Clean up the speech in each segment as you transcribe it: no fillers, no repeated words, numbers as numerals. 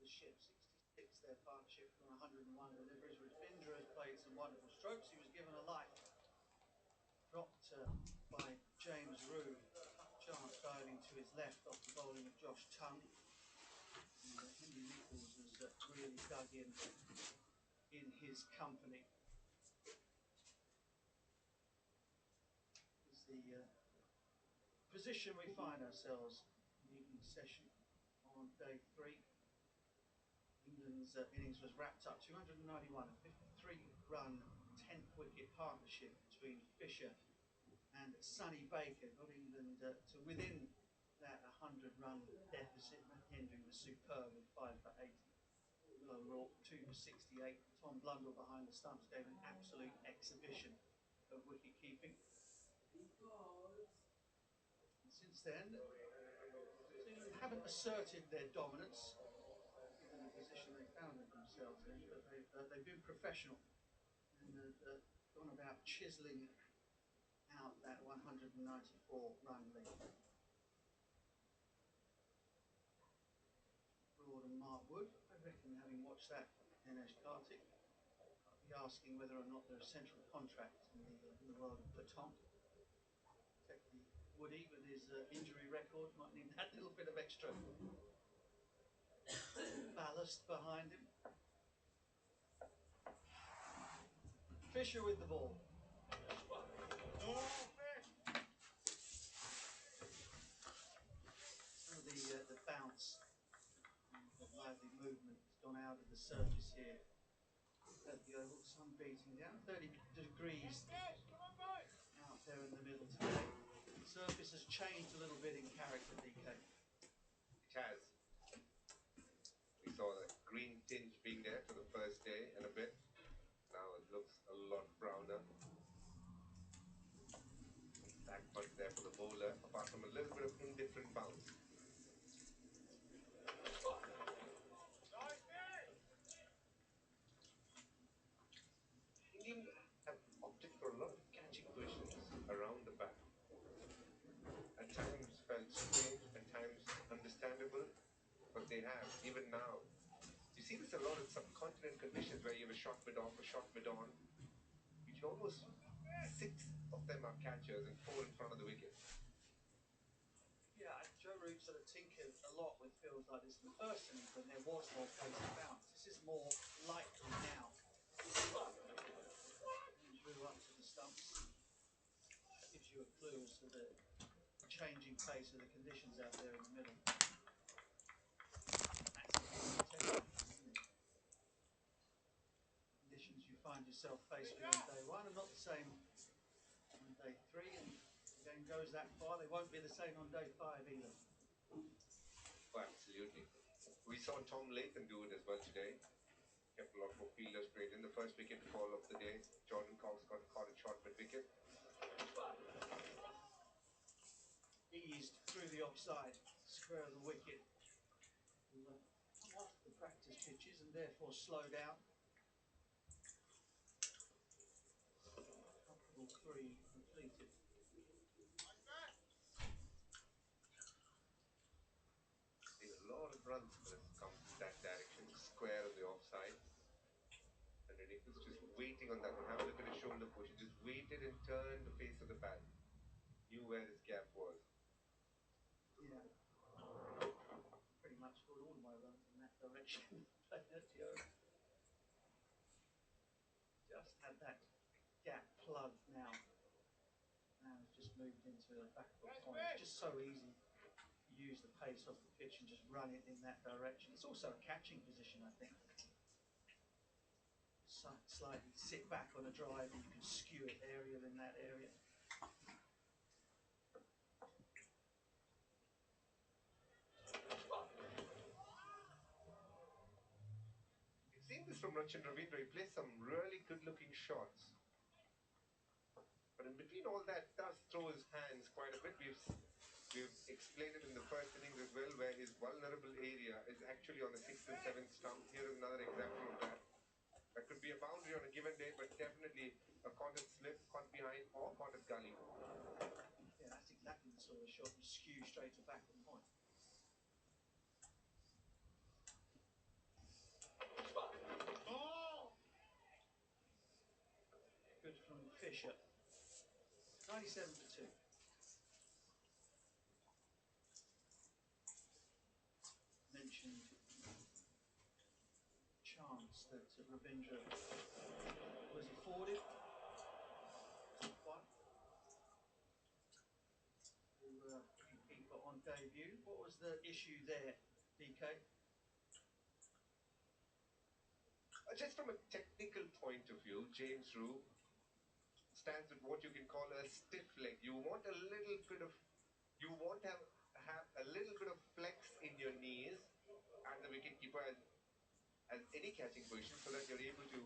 ship. 66, their partnership from 101 deliveries. Ravindra has played some wonderful strokes. He was given a light. Dropped by James Roux. Chance diving to his left off the bowling of Josh Tongue. And Henry Nichols has really dug in his company. Is the position we find ourselves in the evening session on day 3. England's innings was wrapped up 291, a 53-run 10th wicket partnership between Fisher and Sonny Baker got England to within that 100-run deficit. Matt Hendry was superb with 5 for 80. Willow Rourke 2 for 68. Tom Blundell behind the stumps gave an absolute exhibition of wicket keeping. And since then, England haven't asserted their dominance in the position they found themselves in, but they've been professional and gone about chiselling out that 194-run lead. Broad and Mark Wood, I reckon, having watched that Dinesh Karthik, I'll be asking whether or not they're a central contract in the world of baton. Particularly Woody, with his injury record, might need that little bit of extra ballast behind him. Fisher with the ball. Some of the bounce, the lively movement has gone out of the surface here at the oval. Sun beating down, 30 degrees out there in the middle today. The surface has changed a little bit in character, DK. It has. We saw the green tinge being there for the first day and a bit. Now it looks a lot browner. Back punch there for the bowler, apart from a little bit of indifferent bounce. England have opted for a lot of catching positions around the bat. At times felt strange, at times understandable, but they have, even now. You see this a lot in subcontinent conditions where you have a shot mid-off, a shot mid-on. You can almost 6 of them are catchers and 4 in front of the wicket. Yeah, Joe Root sort of tinkered a lot with fields like this in the first innings when there was more pace and bounce. This is more likely now. And drew up to the stumps. That gives you a clue as to the changing pace of the conditions out there in the middle. Conditions you find yourself faced with on day 1 are not the same on day 3, and if the game goes that far, they won't be the same on day 5 either. Oh, absolutely. We saw Tom Latham do it as well today. Kept a lot more fielders straight in. The first wicket fall of the day. Jordan Cox got caught a short mid-wicket. Eased through the offside, square of the wicket. Will come off the practice pitches and therefore slow down. Comfortable 3 completed. A lot of runs have come that direction, square of the offside. And Nichols just waiting on that one. Have a look at his shoulder push. He just waited and turned the face of the bat. Knew where his gap was. Yeah. Pretty much got all my runs in that direction. Just had that gap plugged now. Now it's just moved into a backward point. It's just so easy to use the pace off the pitch and just run it in that direction. It's also a catching position, I think. Slightly sit back on a drive and you can skew it aerial in that area. You've seen this from Rachin Ravindra. He plays some really good-looking shots. But in between all that, does throw his hands quite a bit. We've explained it in the first innings as well, where his vulnerable area is actually on the 6th and 7th stump. Here is another example of that. That could be a boundary on a given day, but definitely a caught at slip, caught behind, or caught at gully. Yeah, that's exactly the sort of shot you skew straight to backward point. from Fisher. 97 for 2. Mentioned chance that Ravindra was afforded. One. Keeper on debut. What was the issue there, DK? Just from a technical point of view, James Roux stands with what you can call a stiff leg. You want a little bit of, you want to have a little bit of flex in your knees and the wicketkeeper as any catching position so that you're able to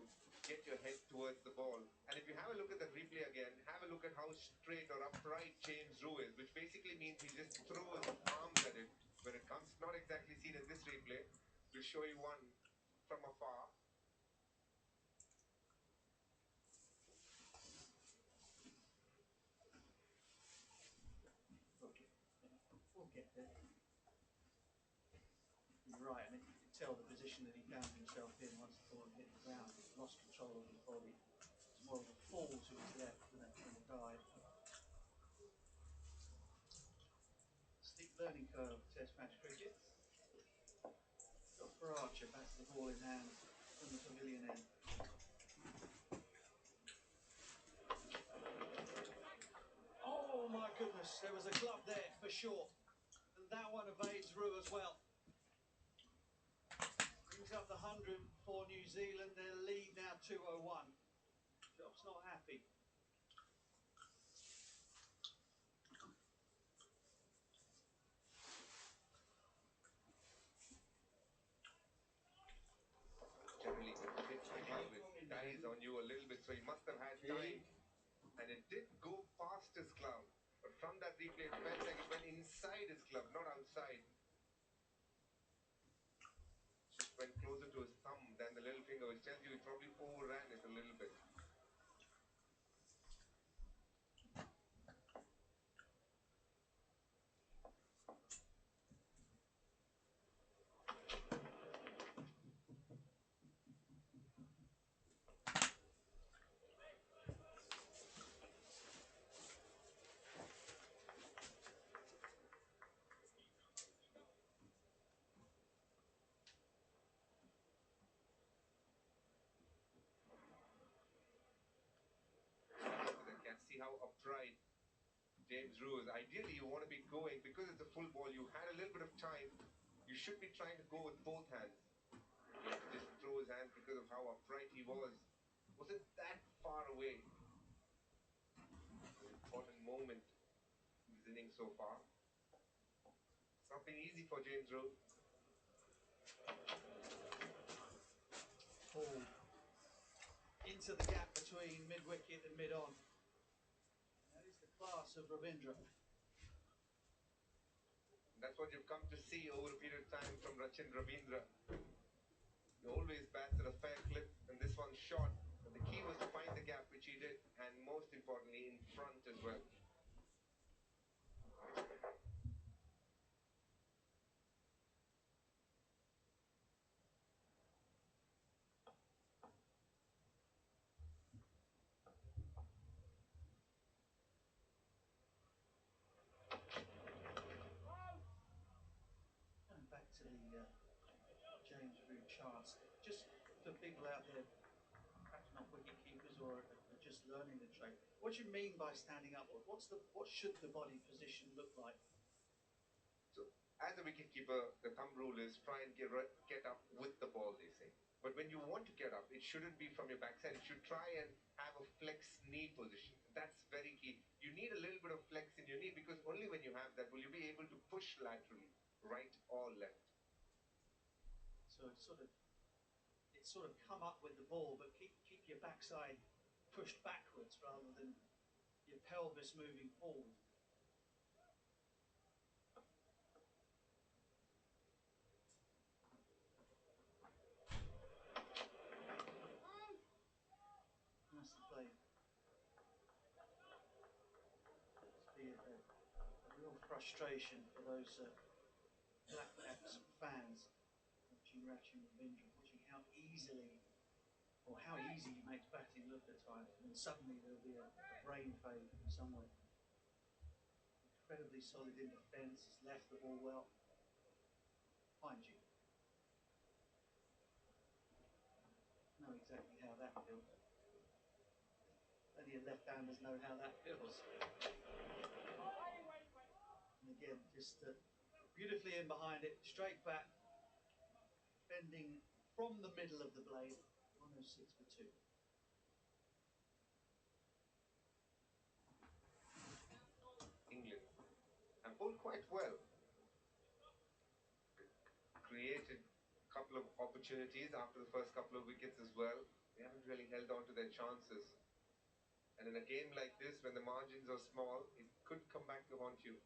get your head towards the ball. And if you have a look at the replay again, have a look at how straight or upright James Roux is, which basically means he just throws arms at it when it comes. Not exactly seen in this replay. We'll show you one from afar. We'll get there. You're right, I mean, you could tell the position that he found himself in once the ball hit the ground. He lost control of his body. It's more of a fall to his left than a dive. Steep learning curve, Test match cricket. Got for Archer, bats the ball in hand from the pavilion end. Oh my goodness, there was a glove there for sure. And that one evades Roux as well. Brings up the 100 for New Zealand. Their lead now 201. Job's not happy. Generally, the ball with dies on you a little bit, so he must have had time. And it did go past his glove. But from that replay, it felt like it went inside his glove, not outside. Just went closer to his thumb than the little finger, which tells you he probably overran it a little bit. See how upright James Roux is. Ideally, you want to be going, because it's a full ball, you had a little bit of time. You should be trying to go with both hands. He had to just throw his hands because of how upright he was. Wasn't that far away. An important moment in his innings so far. It's not been easy for James Roux. Ball into the gap between mid-wicket and mid-on. That is the class of Ravindra. That's what you've come to see over a period of time from Rachin Ravindra. He always bats at a fair clip, and this one's short. But the key was to find the gap, which he did, and most importantly, in front as well. And back to the James Roux charts. Just for people out there, perhaps not wicket keepers or just learning the trade. What do you mean by standing up? What should the body position look like? So, as a wicketkeeper, the thumb rule is try and get up with the ball, they say. But when you want to get up, it shouldn't be from your backside. You should try and have a flex knee position. That's very key. You need a little bit of flex in your knee, because only when you have that will you be able to push laterally, right or left. So it's sort of come up with the ball, but keep your backside pushed backwards rather than your pelvis moving forward. Nicely played. Must be a real frustration for those Black Caps fans watching Rachin Ravindra, watching how easily or how easy he makes batting look at times, and suddenly there'll be a brain fade from somewhere. Incredibly solid in defence, has left the ball well. Mind you, know exactly how that feels. Plenty of left-handers know how that feels. And again, just beautifully in behind it, straight back, bending from the middle of the blade, 106 for 2. England have bowled quite well. Created a couple of opportunities after the first couple of wickets as well. They haven't really held on to their chances. And in a game like this, when the margins are small, it could come back to haunt you.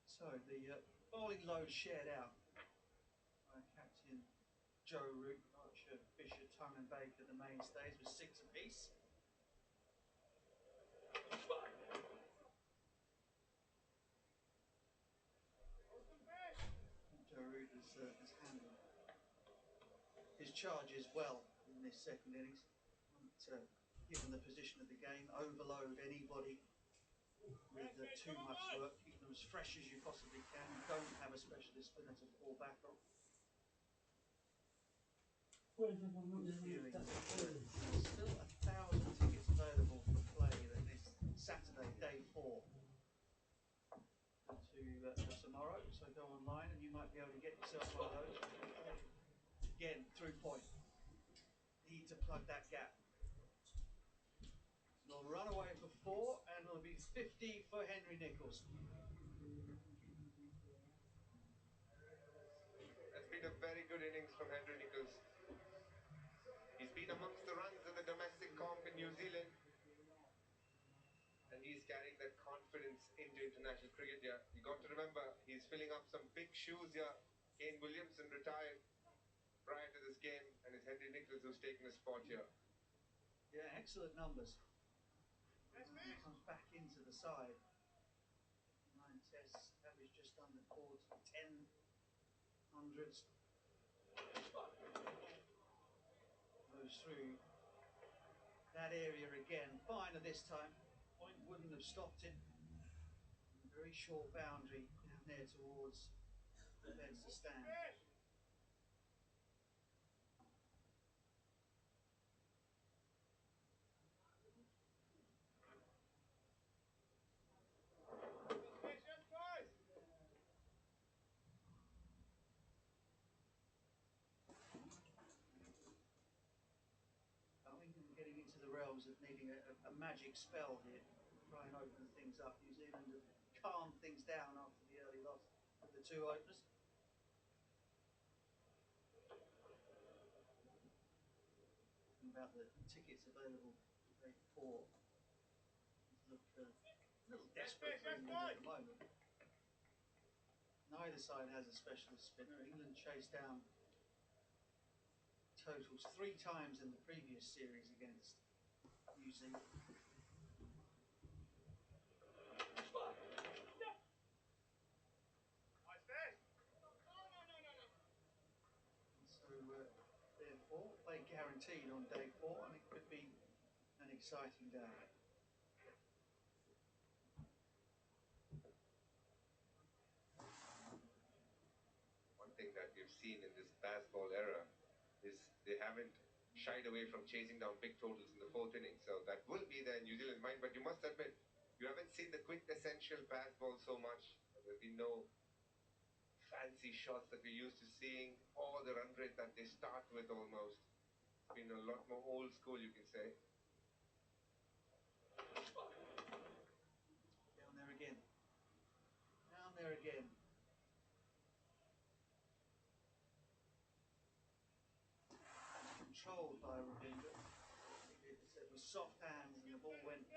So the bowling load shared out by captain Joe Root, Archer, Fisher, Tongue and Baker, the mainstays, with 6 apiece. Joe Root has handled his charges well in this second innings. Given the position of the game, overload anybody with too much work. Keep them as fresh as you possibly can. You don't have a specialist spinner to fall back on. There's still 1,000 tickets available for play this Saturday, day 4 to tomorrow. So go online and you might be able to get yourself one of those. Again, through point. Need to plug that gap. They'll run away for 4 and it'll be 50 for Henry Nicholls. That's been a very good innings from Henry Nicholls. He's been amongst the runs in the domestic comp in New Zealand. And he's carrying that confidence into international cricket here. You got to remember, he's filling up some big shoes here. Kane Williamson retired prior to this game, and it's Henry Nicholls who's taken a spot here. Yeah, excellent numbers. Comes back into the side. 9 tests, average just under 40, 10 hundreds. Goes through that area again. Finer this time. Point wouldn't have stopped him. A very short boundary down there towards the Bedster stand. England getting into the realms of needing a magic spell here. Try and open things up. New Zealand have calmed things down after the early loss of the 2 openers. About the tickets available for day 4. Look a little desperate for England at the moment. Neither side has a specialist spinner. England chased down totals 3 times in the previous series against New Zealand. So therefore, play guaranteed on day 4, and it could be an exciting day. One thing that we've seen in this baseball era is they haven't shied away from chasing down big totals in the 4th inning. So that will be their New Zealand mind. But you must admit, you haven't seen the quintessential baseball so much. There'll be no fancy shots that we're used to seeing, or the run rate that they start with almost. It's been a lot more old school, you can say. Down there again. Down there again. Controlled by Ravindra. It was soft hands and the ball went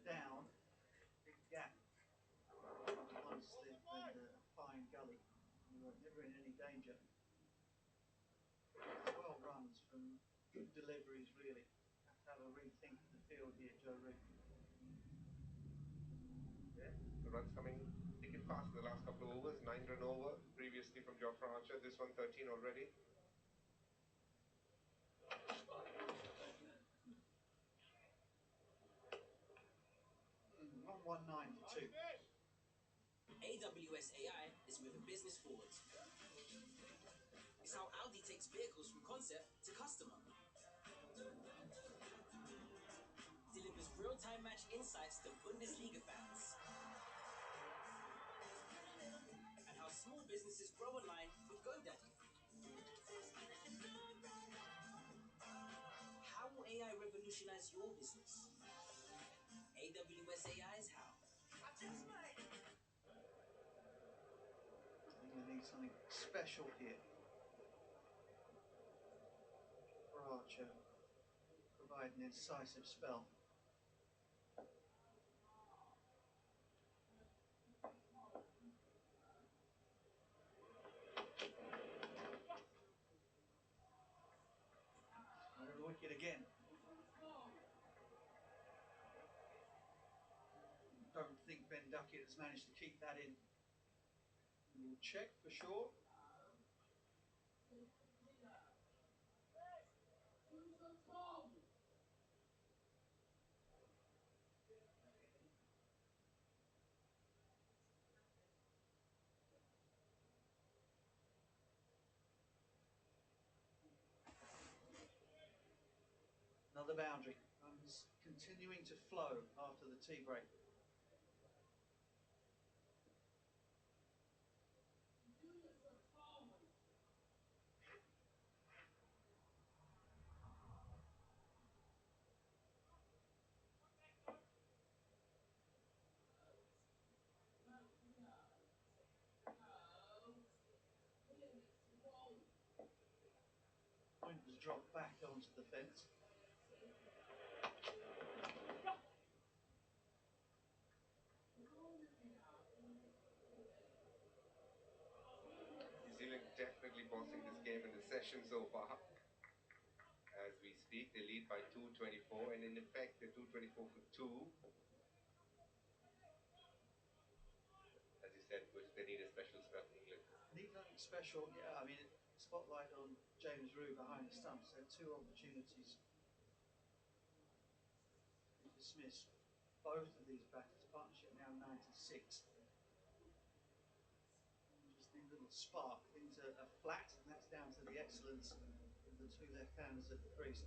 down. Big gap. One slip and a fine gully. We were never in any danger. 12 runs from good deliveries, really. Have to have a rethink of the field here, Joe Root. Yeah. The runs coming thick and fast in the last couple of overs. 9 run over previously from Jofra Archer. This one 13 already. On 1-9 for 2. AWS AI is moving business forward. It's how Audi takes vehicles from concept to customer. Delivers real-time match insights to Bundesliga fans. And how small businesses grow online with GoDaddy. How will AI revolutionize your business? AWS AI is how. England need something special here. For Archer, provide an incisive spell. Over the wicket again. Don't think Ben Duckett has managed to keep that in. We'll check for sure. Another boundary. Runs continuing to flow after the tea break. Point was dropped back onto the fence. New Zealand definitely bossing this game in the session so far. As we speak, they lead by 224, and in effect, they're 224 for 2. As you said, which they need a special spell in England. Need nothing special. Yeah, I mean, spotlight on James Rew behind the stumps. There are 2 opportunities to dismiss both of these batters. Partnership now 96. Just need a little spark. Things are flat, and that's down to the excellence of the 2 left-handers at the crease.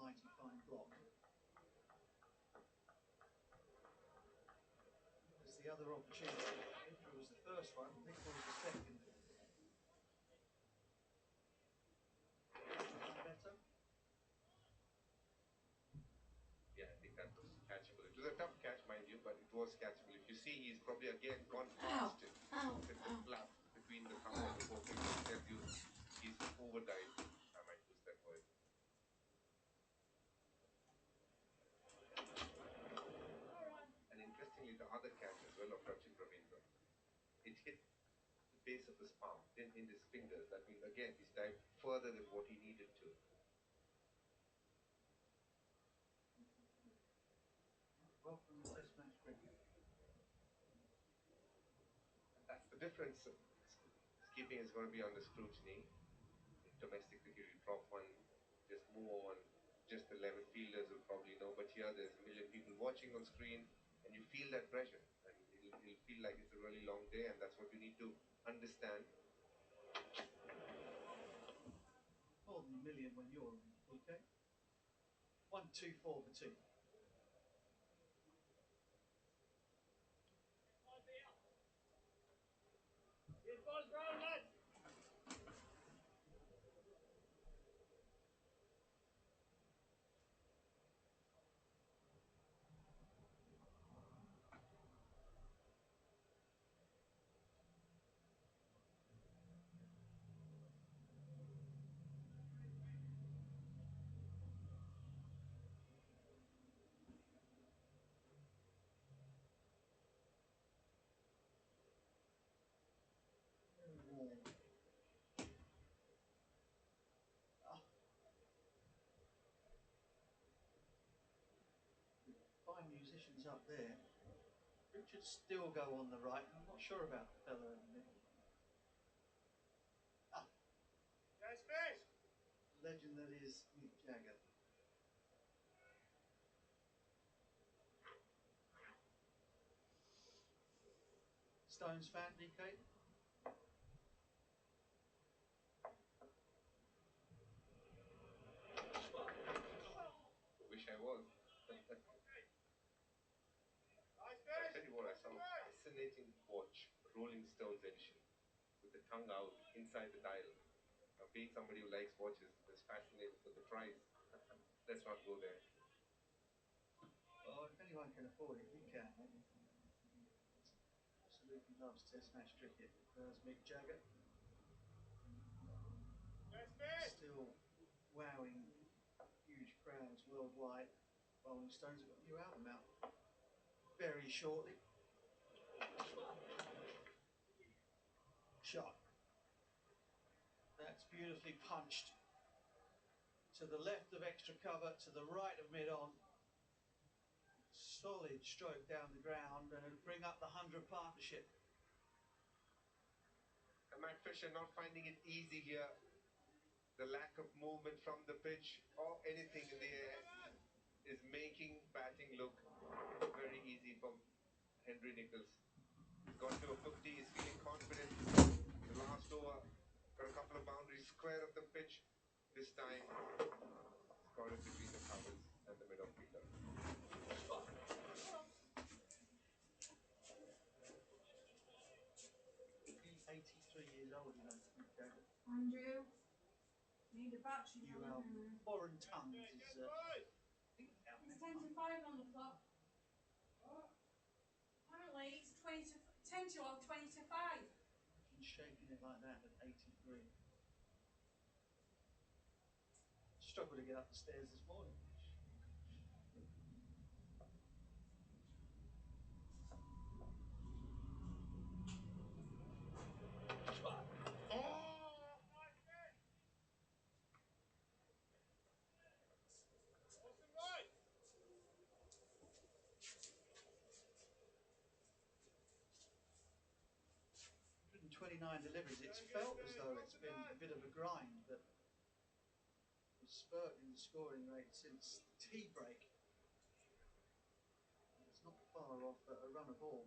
Mighty fine block. There's the other opportunity. Indra was the first one, Nichols was the second. Better. Yeah, I think that was catchable. It was a tough catch, mind you, but it was catchable. If you see, he's probably again gone past it. With the flap between the thumb and the forefinger. It tells you he's overdived. I might use that word. And interestingly, the other catch as well of Rachin Ravindra, it hit the base of his palm, then in his fingers. That means again he's dived further than what he needed to. Welcome to Test match cricket. And that's the difference. Keeping is going to be under scrutiny. In domestic cricket, you drop one, just move on. Just 11 fielders will probably know, but here there's a million people watching on screen, and you feel that pressure, and it'll feel like it's a really long day, and that's what you need to understand. More than a million when you're on, okay? 1-2-4 for 2. Fortune's up there. Richard still go on the right. I'm not sure about the fella over there. Legend that is Mick Jagger. Stones fan, DK? Wish I was. I tell you what, I saw a fascinating watch, Rolling Stones edition, with the tongue out inside the dial. Now, being somebody who likes watches, is fascinated with the price. Let's not go there. Oh, if anyone can afford it, he can. Absolutely loves Test match cricket. There's Mick Jagger. Still wowing huge crowds worldwide. Rolling Stones have got a new album out very shortly. Shot. That's beautifully punched. To the left of extra cover, to the right of mid-on. Solid stroke down the ground and it'll bring up the 100 partnership. And Matt Fisher not finding it easy here. The lack of movement from the pitch or anything in the air is making batting look very easy for Henry Nicholls. He's got to a 50, he's feeling confident. The last over, got a couple of boundaries square of the pitch. This time, got it between the covers and the mid-off fielder. 83 years old, you know, Mick Jagger. Andrew, need a battery. Foreign tongues is, It's 10 to 5 on the clock. Apparently it's 10 to 20 to 5. Imagine shaking it like that at 83. Struggled to get up the stairs this morning. And 29 deliveries. It's felt as though it's been a bit of a grind, but the spurt in the scoring rate since the tea break. It's not far off a run of ball.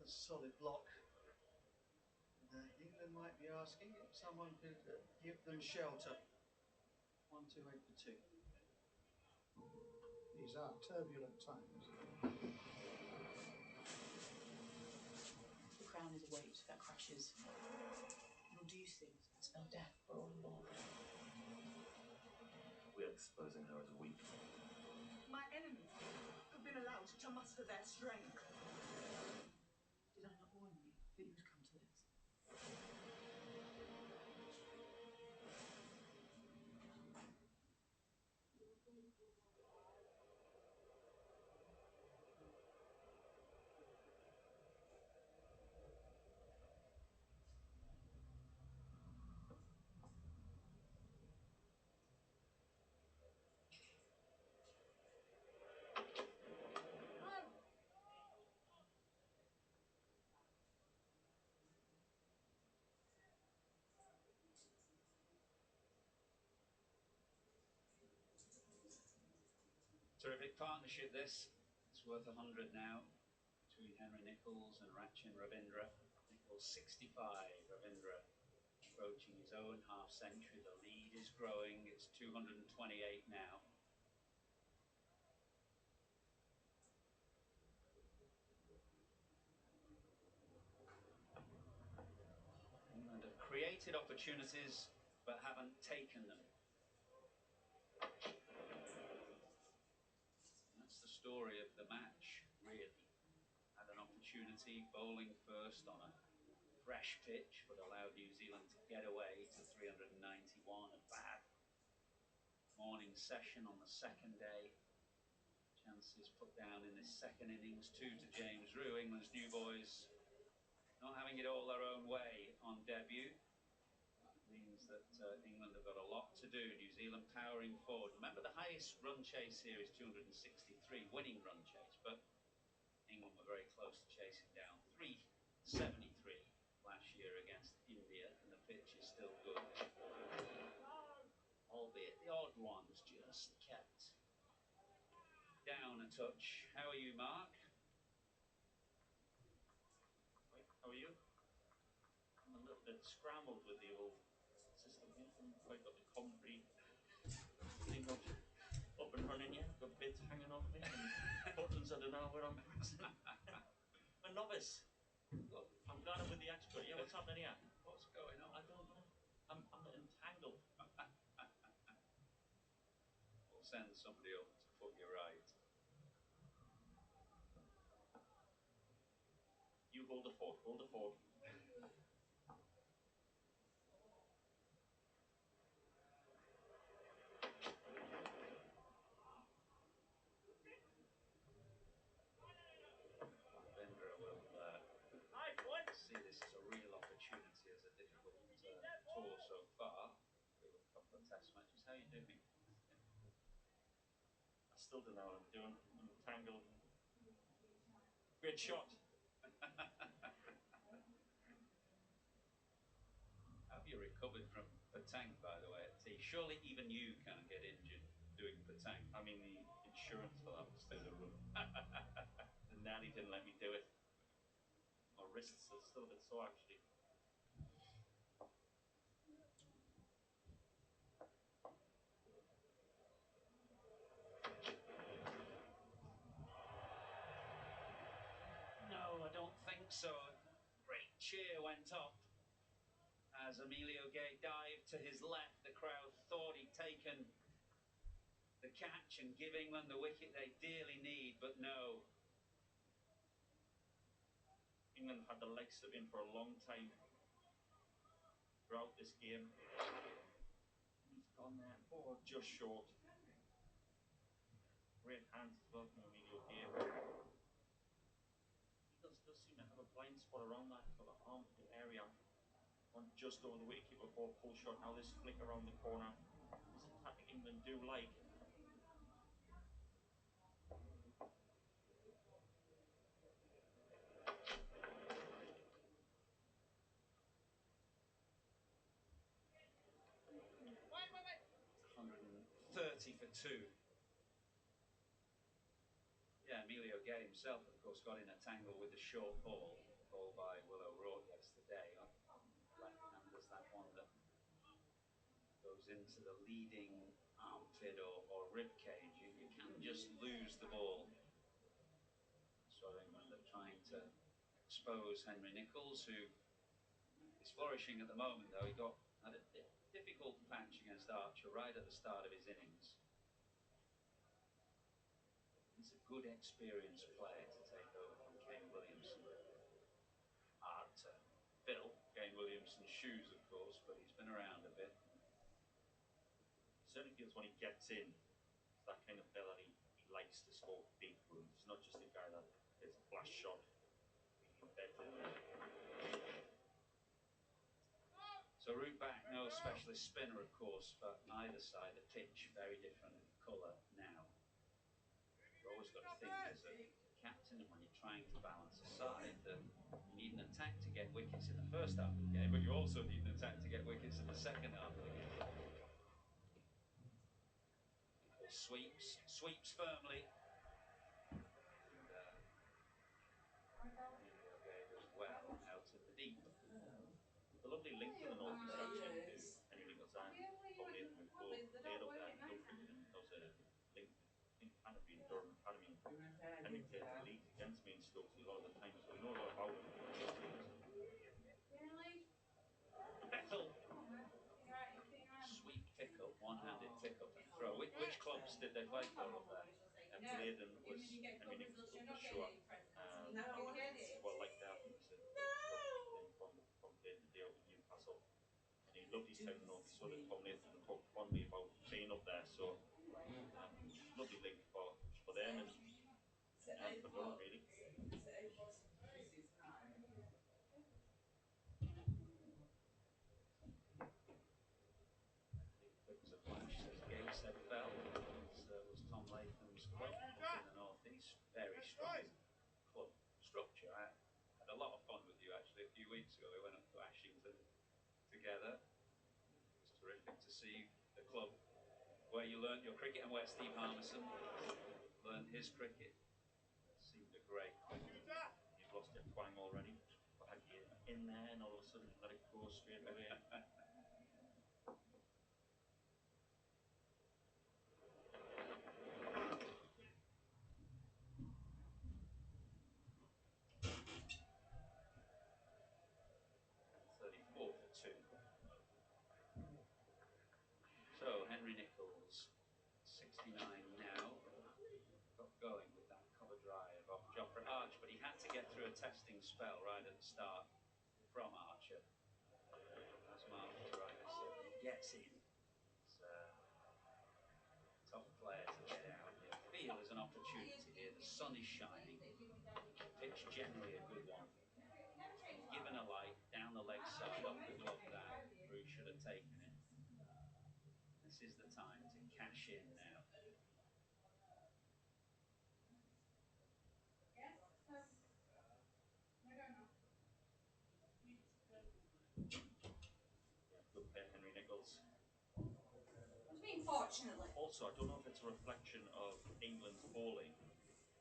Solid block. England might be asking if someone could give them shelter. 1-2-8 for 2. These are turbulent times. The crown is a weight that crashes. It'll do things that spell death for all involved. We're exposing her as weak. My enemies have been allowed to muster their strength. Did I not warn you that you would come to this? Terrific partnership this. It's worth 100 now between Henry Nicholls and Rachin Ravindra. Nicholls 65, Ravindra approaching his own half century. The lead is growing. It's 228 now. England have created opportunities but haven't taken them. That's the story of the match, really. Had an opportunity, bowling first on a fresh pitch, but allowed New Zealand to get away to 391. A bad morning session on the second day. Chances put down in this second innings. 2 to James Rew. England's new boys not having it all their own way on debut. Means that England have got a lot to do. New Zealand powering forward. Remember, the highest run chase here is 263, winning run chase, but England were very close to chasing down 373 last year against India, and the pitch is still good. Albeit the odd ones just kept down a touch. How are you, Mark? How are you? I'm a little bit scrambled with the old system here. I haven't quite got the concrete thing up and running yet. I've got bits hanging off me and buttons I don't know where I'm pressing. I'm a novice. I'm glad I'm with the expert. Yeah, what's happening here? What's going on? I don't know. I'm entangled. We'll send somebody up to put you right. You hold the fort. Hold the fort. Bendra will see this as a real opportunity, as a difficult tour so far. With a couple of test matches. How are you doing? I still don't know what I'm doing. I'm entangled. Great shot. Have you recovered from Patang, by the way, at tea? Surely even you can't get injured doing Patang. I mean, the insurance for that was through the roof. The nanny didn't let me do it. My wrists are still a bit sore, actually. No, I don't think so. Great cheer went up as Emilio Gay dived to his left. The crowd thought he'd taken the catch and give England the wicket they dearly need, but no. England had the leg slip in for a long time throughout this game. He's gone there. Oh, just short. Great hands as well from Emilio Gay. He does seem to have a blind spot around that sort of armpit area. On just over the wicketkeeper ball pull shot. Now this flick around the corner. This is a tactic England do like. Wait. 130 for 2. Yeah, Emilio Gay himself, of course, got in a tangle with the short ball, bowled by Willow Rourke yesterday. Left-handers, that one that goes into the leading armpit or rib cage. You can just lose the ball. So England are trying to expose Henry Nicholls, who is flourishing at the moment, though. He had a difficult patch against Archer right at the start of his innings. He's a good, experienced player to take over from Kane Williamson. Hard to fill Kane Williamson's shoes, of course, but he's been around a bit. He certainly feels when he gets in, it's that kind of fella he likes to score big runs. He's not just a guy that hits a flash shot. He's embedded. So route back, no specialist spinner, of course, but either side, the pitch, very different colour now. You've always got to think as a captain, and when you're trying to balance a side, that you need an attack to get wickets in the first half of the game, but you also need an attack to get wickets in the second half of the game. Sweeps firmly. And Emilio Gay does well out in the deep. The lovely link with them North East actually, who Henry Nichols and Tom Nathan who both played up there in club cricket, and there was a link, I think it kind of been Durham Academy. Henry played in the league against me in Stokes a lot of the time, so we know a lot about him. Bethel. Sweep pick-up, one-handed pick-up and throw. Which clubs did they play for up there? Bladen was Henry Nichols club for sure. Well, like that, I think it was from Bladen to deal with Newcastle. And he loved his time in the North. He sort of Tom Nathan and talked fondly about playing up there, so lovely link for them and for Durham, really. Quick as a flash, says Gateshead fell. This was Tom Latham's club up in the North East. Very strong club structure. I had a lot of fun with you actually a few weeks ago. We went up to Ashington together. It was terrific to see the club where you learnt your cricket and where Steve Harmison learnt his cricket. It seemed a great club. You've lost your twang already. I had you in there and all of a sudden let it go straight away. 34 for 2. So Henry Nichols, 69 now, got going with that cover drive off Jofra Archer, but he had to get through a testing spell right at the start from Archer. As Marcus Rice gets in. It's a tough player to get out. You feel there's an opportunity here. The sun is shining. Pitch generally a good one. Given a light down the leg side, off the glove down. Bruce should have taken it. This is the time to cash in now. Good player, Henry Nichols. Unfortunately. Also, I don't know if it's a reflection of England's bowling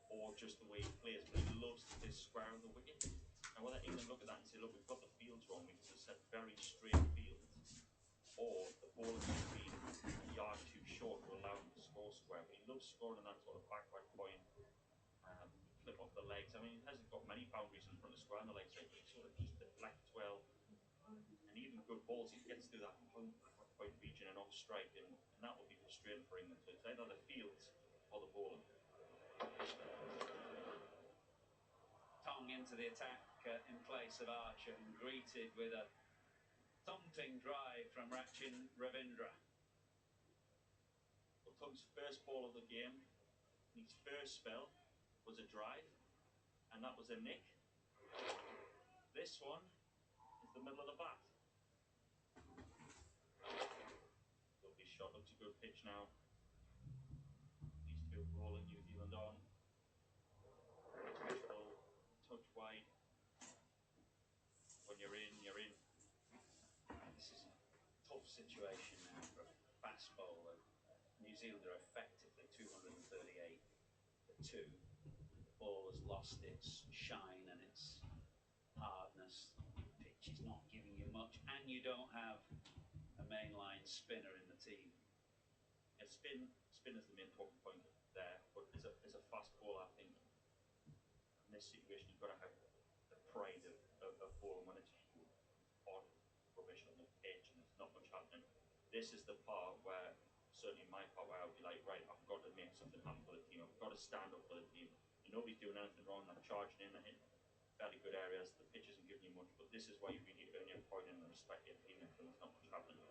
or just the way he plays, but he loves to play square of the wicket. And whether England look at that and say, look, we've got the fields wrong because it's set very straight fields, or the bowling has been a yard too short to allow him to score square. But he loves scoring on that sort of backward point, flip off the legs. I mean, he hasn't got many boundaries in front of square on the leg side, but he sort of just deflects well. And even good balls, he gets through that point region and off strike, and that will be frustrating for England. So it's either the fields or the bowling. Tong into the attack in place of Archer and greeted with a thumping drive from Rachin Ravindra. Well, Tong's first ball of the game, his first spell, was a drive, and that was a nick. This one is the middle of the bat. Lovely shot, looks a good pitch now. These two rolling New Zealand on. Touch full, touch wide. When you're in, you're in. This is a tough situation now for a fast bowler. New Zealand are effectively 238 for 2. The ball has lost its shine and its hardness. The pitch is not giving you much, and you don't have a mainline spinner in the team. Yeah, spin is the main talking point there, but as a fast bowler, I think in this situation you've got to have the pride of bowling when it's odd rubbish on the pitch and there's not much happening. This is the part where, certainly my part, where I'll be like, right, I've got to make something happen for the team. I've got to stand up for the team. And nobody's doing anything wrong. They're charging in fairly good areas. The pitch isn't giving you much, but this is where you really earn your pride and respect your team if there's not much happening.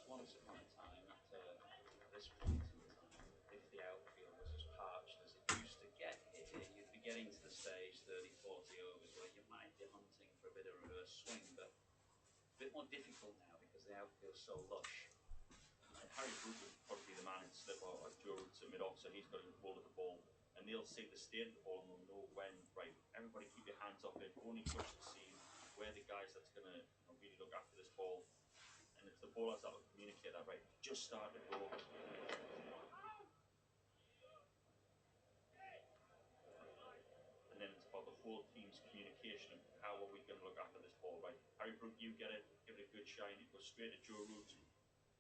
Once upon a time, at this point in time, if the outfield was as parched as it used to get here, you'd be getting to the stage 30, 40 overs where you might be hunting for a bit of reverse swing, but it's a bit more difficult now because the outfield's so lush. And Harry Brook would probably be the man in slip, or Joe Root at mid-off, so he's got to hold at the ball, and they'll see the state of the ball and they'll know when, right, everybody keep your hands off it, only touch the seam, where the guys that's going to really look after this ball. And it's the bowlers that will communicate that, right, just start to go. And then it's about the whole team's communication of how are we going to look after this ball, right? Harry Brook, you get it, give it a good shine, it goes straight to Joe Root.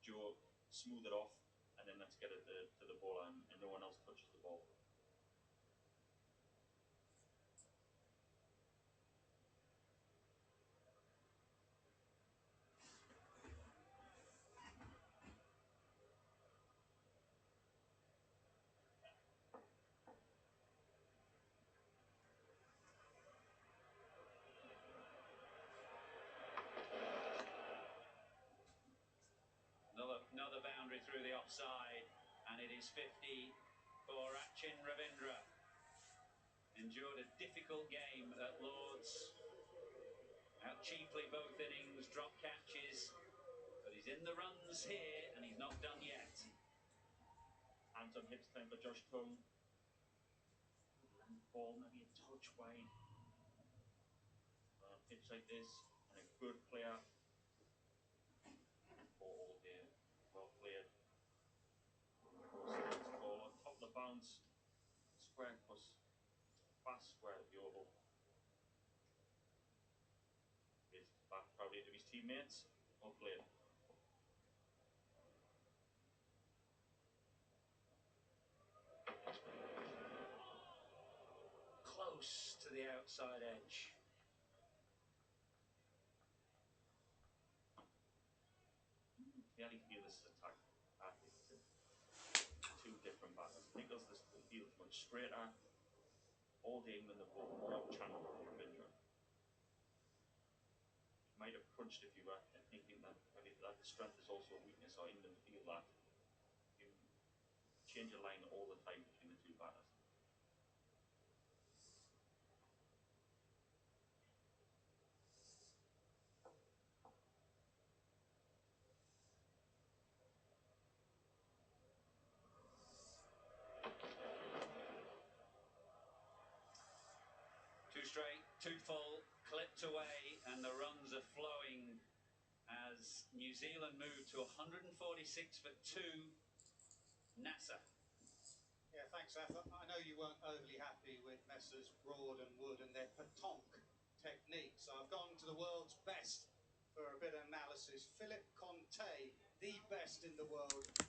Joe, smooth it off, and then let's get it to the ball, and no one else touches the ball. Another boundary through the offside, and it is 50 for Achin Ravindra. Endured a difficult game at Lords. Out cheaply both innings, drop catches, but he's in the runs here, and he's not done yet. Hands on hips time for Josh Tongue. Length ball, maybe a touch wide. On a pitch like this, and a good player. Ball here, well played. Ball on top of the bounce. Square cross, fast square of the oval. He's back proudly to his teammates. Well played. Close to the outside edge. Yeah, I feel this is attack. I think it's two different batters. Nichols, this feels much straighter. All day England have got more channel than Ravindra. Might have crunched if you were thinking that maybe that strength is also a weakness, or England feel that you change your line all the time between the two batters. Two straight, two full, clipped away, and the runs are flowing as New Zealand move to 146 for 2. Nasser. Yeah, thanks, Arthur. I know you weren't overly happy with Messrs Broad and Wood and their petanque technique, so I've gone to the world's best for a bit of analysis. Philip Conte, the best in the world.